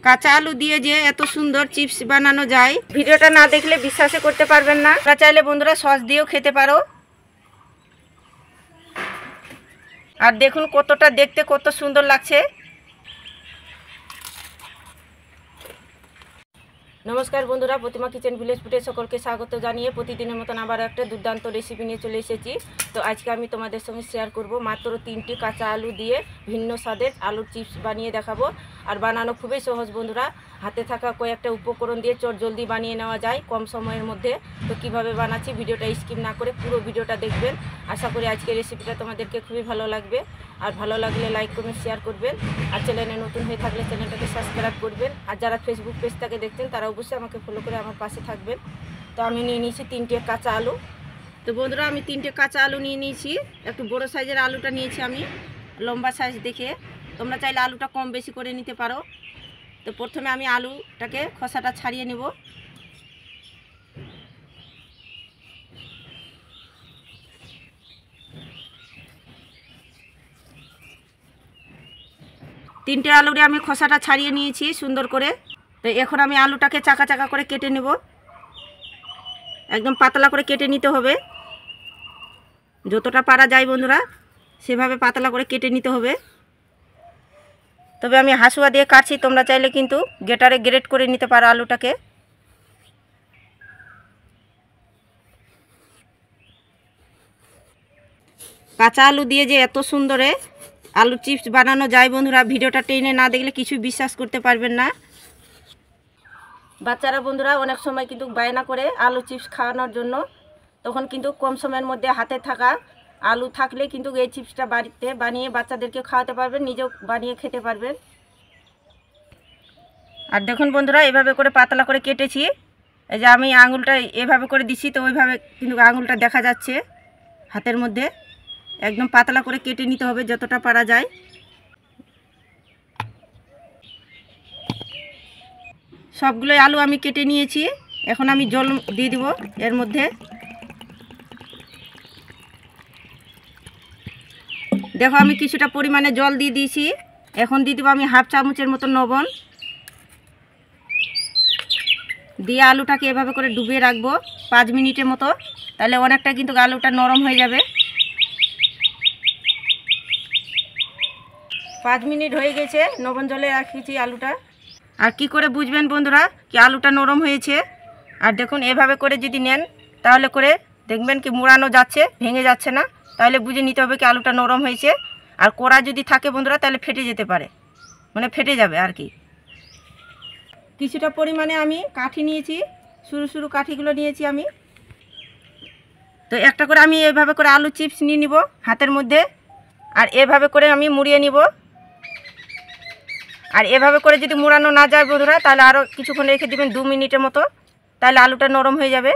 কাঁচা আলু দিয়ে যে এত সুন্দর চিপস বানানো যায়, ভিডিওটা না দেখলে বিশ্বাসই করতে পারবেন না। তোমরা চাইলে বন্ধুরা সস দিয়েও খেতে পারো। আর দেখুন কতটা দেখতে কত সুন্দর লাগছে। নমস্কার বন্ধুরা, প্রতিমা কিচেন ভিলেজ ফুডে সকলকে স্বাগত জানিয়ে প্রতিদিনের মতন আবার একটা দুর্দান্ত রেসিপি নিয়ে চলে এসেছি। তো আজকে আমি তোমাদের সঙ্গে শেয়ার করব মাত্র 3টি কাঁচা আলু দিয়ে ভিন্ন স্বাদের আলুর চিপস বানিয়ে দেখাবো। আর বানানো খুবই সহজ বন্ধুরা, হাতে থাকা কয়েকটা উপকরণ দিয়ে জলদি বানিয়ে নেওয়া যায় কম সময়ের মধ্যে। তো কিভাবে বানাচ্ছি ভিডিওটা স্কিপ না করে পুরো ভিডিওটা দেখবেন। আশা করি আজকের রেসিপিটা তোমাদেরকে খুবই ভালো লাগবে। আর ভালো লাগলে লাইক কমেন্ট শেয়ার করবেন। আর চ্যানেলে নতুন হয়ে থাকলে চ্যানেলটাকে সাবস্ক্রাইব করবেন। আর যারা ফেসবুক পেজটাকে দেখছেন তারা অবশ্যই আমাকে ফলো করে আমার পাশে থাকবেন। তো আমি নিয়ে নিয়েছি 3টে কাঁচা আলু। তো বন্ধুরা আমি 3টে কাঁচা আলু নিয়ে নিয়েছি। একটু বড় সাইজের আলুটা নিয়েছি আমি, লম্বা সাইজ দেখে। তোমরা চাইলে আলুটা কম বেশি করে নিতে পারো। তো প্রথমে আমি আলুটাকে খোসাটা ছাড়িয়ে নেব। তিনটে আলুরে আমি খোসাটা ছাড়িয়ে নিয়েছি সুন্দর করে। তো এখন আমি আলুটাকে চাকা চাকা করে কেটে নেব। একদম পাতলা করে কেটে নিতে হবে, যতটা পারা যায় বন্ধুরা সেভাবে পাতলা করে কেটে নিতে হবে। তবে আমি হাসুয়া দিয়ে কাটছি, তোমরা চাইলে কিন্তু গ্রেটারে গ্রেট করে নিতে পারো আলুটাকে। কাঁচা আলু দিয়ে যে এত সুন্দরে আলু চিপস বানানো যায় বন্ধুরা, ভিডিওটা টেনে না দেখলে কিছু বিশ্বাস করতে পারবেন না। বাচ্চারা বন্ধুরা অনেক সময় কিন্তু বায়না করে আলু চিপস খাওয়ানোর জন্য, তখন কিন্তু কম সময়ের মধ্যে হাতে থাকা আলু থাকলে কিন্তু এই চিপসটা বাড়িতে বানিয়ে বাচ্চাদেরকে খাওয়াতে পারবেন, নিজেও বানিয়ে খেতে পারবেন। আর দেখুন বন্ধুরা এভাবে করে পাতলা করে কেটেছি। এই যে আমি আঙুলটা এভাবে করে দিছি, তো ওইভাবে কিন্তু আঙুলটা দেখা যাচ্ছে হাতের মধ্যে। একদম পাতলা করে কেটে নিতে হবে যতটা পারা যায়। সবগুলোই আলু আমি কেটে নিয়েছি। এখন আমি জল দিয়ে দিব এর মধ্যে। দেখো আমি কিছুটা পরিমাণে জল দিয়ে দিয়েছি। এখন দিয়ে দেবো আমি হাফ চামচের মতো লবণ দিয়ে আলুটাকে এভাবে করে ডুবিয়ে রাখবো 5 মিনিটের মতো। তাহলে অনেকটা কিন্তু আলুটা নরম হয়ে যাবে। 5 মিনিট হয়ে গেছে, লবণ জলে রাখিয়েছি আলুটা। আর কি করে বুঝবেন বন্ধুরা কি আলুটা নরম হয়েছে? আর দেখুন এভাবে করে যদি নেন তাহলে করে দেখবেন কি মুড়ানো যাচ্ছে, ভেঙে যাচ্ছে না। তাহলে বুঝে নিতে হবে কি আলুটা নরম হয়েছে। আর কোড়া যদি থাকে বন্ধুরা তাহলে ফেটে যেতে পারে, মানে ফেটে যাবে আর কি। কিছুটা পরিমাণে আমি কাঠি নিয়েছি, সরু সরু কাঠিগুলো নিয়েছি আমি। তো একটা করে আমি এভাবে করে আলু চিপস নিয়ে নিব হাতের মধ্যে। আর এভাবে করে আমি মুড়িয়ে নিব। আর এভাবে করে যদি মুড়ানো না যায় বন্ধুরা তাহলে আরও কিছুক্ষণ রেখে দেবেন 2 মিনিটের মতো, তাহলে আলুটা নরম হয়ে যাবে।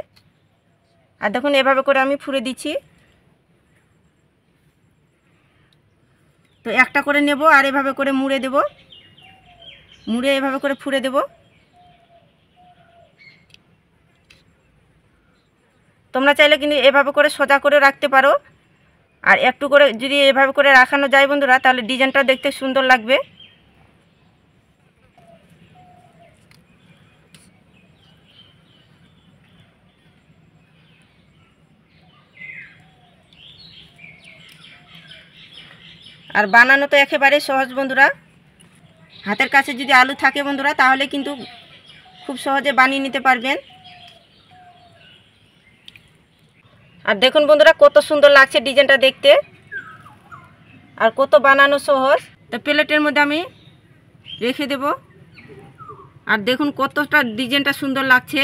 আর দেখুন এভাবে করে আমি ফুঁড়ে দিচ্ছি। তো একটা করে নেব আর এভাবে করে মুড়ে দেব, মুড়ে এভাবে করে ফুঁড়ে দেব। তোমরা চাইলে কিন্তু এভাবে করে সোজা করে রাখতে পারো। আর একটু করে যদি এভাবে করে রাখানো যায় বন্ধুরা তাহলে ডিজাইনটা দেখতে সুন্দর লাগবে। আর বানানো তো একেবারে সহজ বন্ধুরা। হাতের কাছে যদি আলু থাকে বন্ধুরা তাহলে কিন্তু খুব সহজে বানিয়ে নিতে পারবেন। আর দেখুন বন্ধুরা কত সুন্দর লাগছে ডিজাইনটা দেখতে, আর কত বানানো সহজ। তো প্লেটের মধ্যে আমি রেখে দেব। আর দেখুন কতটা ডিজাইনটা সুন্দর লাগছে।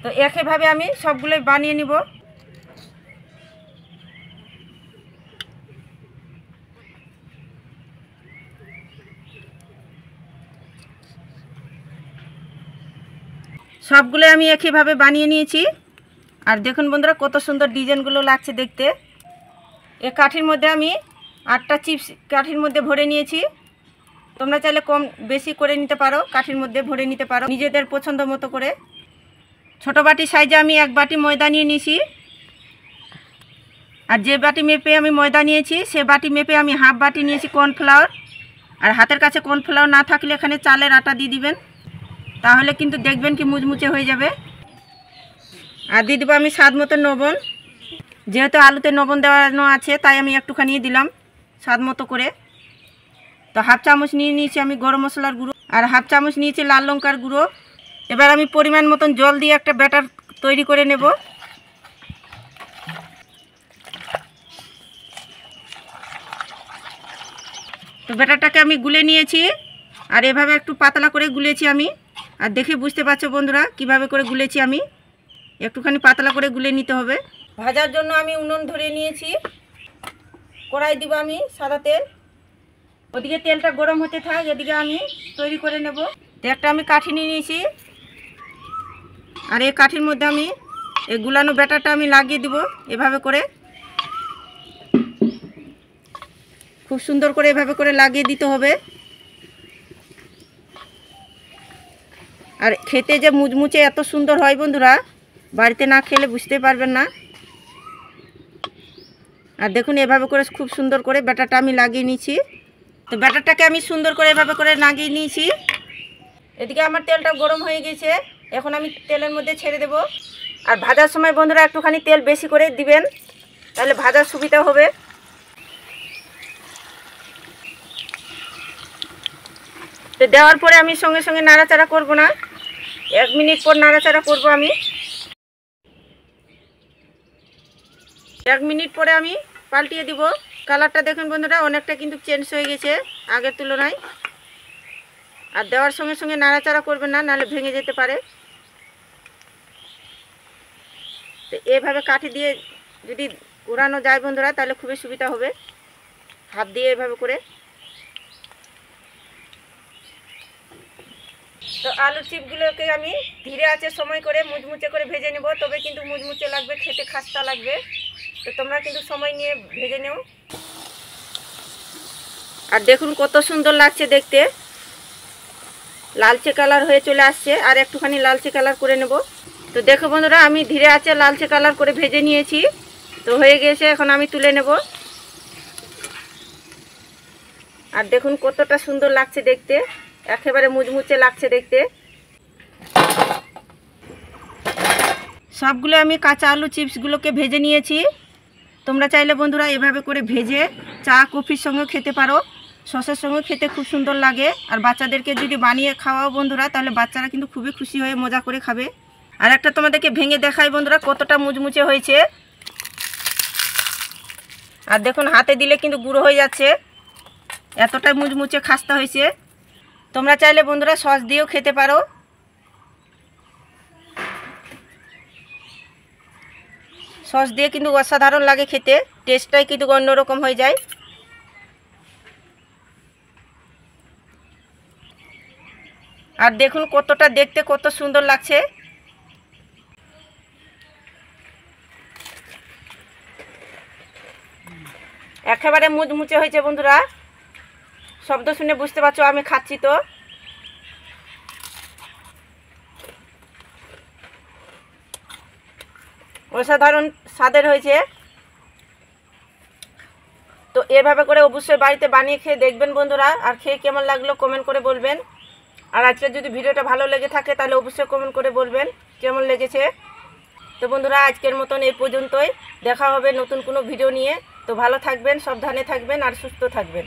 তো একইভাবে আমি সবগুলোই বানিয়ে নিব। সবগুলো আমি একইভাবে বানিয়ে নিয়েছি। আর দেখুন বন্ধুরা কত সুন্দর ডিজাইনগুলো লাগছে দেখতে। এ কাঠির মধ্যে আমি 8টা চিপস কাঠির মধ্যে ভরে নিয়েছি। তোমরা চাইলে কম বেশি করে নিতে পারো, কাঠির মধ্যে ভরে নিতে পারো নিজেদের পছন্দ মতো করে। ছোট বাটি সাইজে আমি 1 বাটি ময়দা নিয়ে নিয়েছি। আর যে বাটি মেপে আমি ময়দা নিয়েছি সে বাটি মেপে আমি হাফ বাটি নিয়েছি কর্নফ্লাওয়ার। আর হাতের কাছে কর্নফ্লাওয়ার না থাকলে এখানে চালের আটা দিয়ে দিবেন, তাহলে কিন্তু দেখবেন কি মুচমুচে হয়ে যাবে। আর দিয়ে দেবো আমি স্বাদ মতো লবণ, যেহেতু আলুতে লবণ দেওয়ানো আছে তাই আমি একটুখানি দিলাম স্বাদ মতো করে। তো হাফ চামচ নিয়ে নিয়েছি আমি গরম মশলার গুঁড়ো, আর হাফ চামচ নিয়েছি লাল লঙ্কার গুঁড়ো। এবার আমি পরিমাণ মতন জল দিয়ে একটা ব্যাটার তৈরি করে নেব। তো ব্যাটারটাকে আমি গুলে নিয়েছি, আর এভাবে একটু পাতলা করে গুলেছি আমি। আর দেখে বুঝতে পারছো বন্ধুরা কিভাবে করে গুলেছি আমি, একটুখানি পাতলা করে গুলে নিতে হবে। ভাজার জন্য আমি উনুন ধরিয়ে নিয়েছি, কড়াই দিব আমি সাদা তেল। ওদিকে তেলটা গরম হতে থাক, এদিকে আমি তৈরি করে নেব। তো একটা আমি কাঠি নিয়ে নিয়েছি, আর এই কাঠির মধ্যে আমি এই গুলানো ব্যাটারটা আমি লাগিয়ে দিব এভাবে করে, খুব সুন্দর করে এভাবে করে লাগিয়ে দিতে হবে। আর খেতে যে মুচমুচে এত সুন্দর হয় বন্ধুরা, বাড়িতে না খেলে বুঝতে পারবেন না। আর দেখুন এভাবে করে খুব সুন্দর করে ব্যাটারটা আমি লাগিয়ে নিয়েছি। তো ব্যাটারটাকে আমি সুন্দর করে এভাবে করে লাগিয়ে নিয়েছি। এদিকে আমার তেলটা গরম হয়ে গেছে, এখন আমি তেলের মধ্যে ছেড়ে দেব। আর ভাজার সময় বন্ধুরা একটুখানি তেল বেশি করে দিবেন, তাহলে ভাজার সুবিধা হবে। তো দেওয়ার পরে আমি সঙ্গে সঙ্গে নাড়াচাড়া করব না, 1 মিনিট পর নাড়াচাড়া করব আমি। 1 মিনিট পরে আমি পাল্টিয়ে দিব। কালারটা দেখুন বন্ধুরা অনেকটা কিন্তু চেঞ্জ হয়ে গেছে আগের তুলনায়। আর দেওয়ার সঙ্গে সঙ্গে নাড়াচাড়া করবেন না, নাহলে ভেঙে যেতে পারে। তো এভাবে কাঠি দিয়ে যদি উড়ানো যায় বন্ধুরা তাহলে খুবই সুবিধা হবে, হাত দিয়ে এভাবে করে। তো আলুর চিপগুলোকে আমি ধীরে আঁচে সময় করে মুচমুচে করে ভেজে নেব, তবে কিন্তু মুচমুচে লাগবে, খেতে খাস্তা লাগবে। তো তোমরা কিন্তু সময় নিয়ে ভেজে নেও। আর দেখুন কত সুন্দর লাগছে দেখতে, লালচে কালার হয়ে চলে আসছে। আর একটুখানি লালচে কালার করে নেব। তো দেখো বন্ধুরা আমি ধীরে আঁচে লালচে কালার করে ভেজে নিয়েছি। তো হয়ে গেছে, এখন আমি তুলে নেব। আর দেখুন কতটা সুন্দর লাগছে দেখতে, একেবারে মুচমুচে লাগছে দেখতে। সবগুলো আমি কাঁচা আলু চিপসগুলোকে ভেজে নিয়েছি। তোমরা চাইলে বন্ধুরা এভাবে করে ভেজে চা কফির সঙ্গে খেতে পারো, সসের সঙ্গে খেতে খুব সুন্দর লাগে। আর বাচ্চাদেরকে যদি বানিয়ে খাওয়াও বন্ধুরা, তাহলে বাচ্চারা কিন্তু খুবই খুশি হয়ে মজা করে খাবে। আর একটা তোমাদেরকে ভেঙে দেখাই বন্ধুরা কতটা মুচমুচে হয়েছে। আর দেখুন হাতে দিলে কিন্তু গুঁড়ো হয়ে যাচ্ছে, এতটাই মুচমুচে খাস্তা হয়েছে। তোমরা চাইলে বন্ধুরা সস দিয়েও খেতে পারো। সস দিয়ে কিন্তু অসাধারণ লাগে খেতে, টেস্টটাই কিন্তু অন্যরকম হয়ে যায়। আর দেখুন কতটা দেখতে কত সুন্দর লাগছে। একেবারে মুচমুচে হয়েছে বন্ধুরা, শব্দ শুনে বুঝতে পারছো আমি খাচ্ছি। তো অসাধারণ স্বাদের হয়েছে। তো এভাবে করে অবশ্যই বাড়িতে বানিয়ে খেয়ে দেখবেন বন্ধুরা, আর খেয়ে কেমন লাগলো কমেন্ট করে বলবেন। আর আজকে যদি ভিডিওটা ভালো লেগে থাকে তাহলে অবশ্যই কমেন্ট করে বলবেন কেমন লেগেছে। তো বন্ধুরা আজকের মতন এই পর্যন্তই, দেখা হবে নতুন কোনো ভিডিও নিয়ে। তো ভালো থাকবেন, সাবধানে থাকবেন আর সুস্থ থাকবেন।